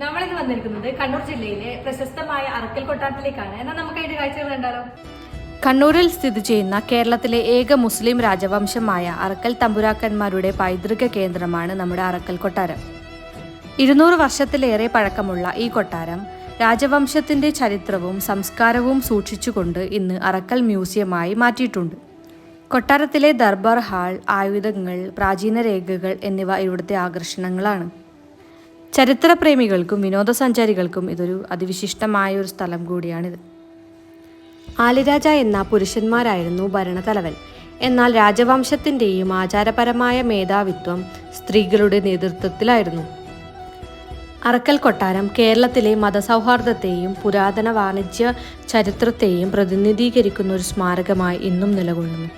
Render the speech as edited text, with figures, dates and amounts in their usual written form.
നമ്മളിന്ന് വന്നിരിക്കുന്നത് കണ്ണൂർ ജില്ലയിലെ പ്രശസ്തമായ അറക്കൽ കൊട്ടാരത്തിലേക്കാണ്. എന്നാൽ നമുക്ക് അതിന്റെ കാഴ്ചകൾ കണ്ടാലോ? കണ്ണൂരിൽ സ്ഥിതി ചെയ്യുന്ന കേരളത്തിലെ ഏക മുസ്ലിം രാജവംശമായ അറക്കൽ തമ്പുരാക്കന്മാരുടെ പൈതൃക കേന്ദ്രമാണ് നമ്മുടെ അറക്കൽ കൊട്ടാരം. 200 വർഷത്തിലേറെ പഴക്കമുള്ള ഈ കൊട്ടാരം രാജവംശത്തിന്റെ ചരിത്രവും സംസ്കാരവും സൂക്ഷിച്ചുകൊണ്ട് ഇന്ന് അറക്കൽ മ്യൂസിയമായി മാറ്റിയിട്ടുണ്ട്. കൊട്ടാരത്തിലെ ദർബാർ ഹാൾ, ആയുധങ്ങൾ, പ്രാചീന രേഖകൾ എന്നിവ ഇവിടുത്തെ ആകർഷണങ്ങളാണ്. ചരിത്രപ്രേമികൾക്കും വിനോദസഞ്ചാരികൾക്കും ഇതൊരു അതിവിശിഷ്ടമായ ഒരു സ്ഥലം കൂടിയാണിത്. ആലിരാജ എന്ന പുരുഷന്മാരായിരുന്നു ഭരണതലവൻ. എന്നാൽ രാജവംശത്തിൻ്റെയും ആചാരപരമായ മേധാവിത്വം സ്ത്രീകളുടെ നേതൃത്വത്തിലായിരുന്നു. അറക്കൽ കൊട്ടാരം കേരളത്തിലെ മതസൗഹാർദ്ദത്തെയും പുരാതന വാണിജ്യ ചരിത്രത്തെയും പ്രതിനിധീകരിക്കുന്ന ഒരു സ്മാരകമായി ഇന്നും നിലകൊള്ളുന്നു.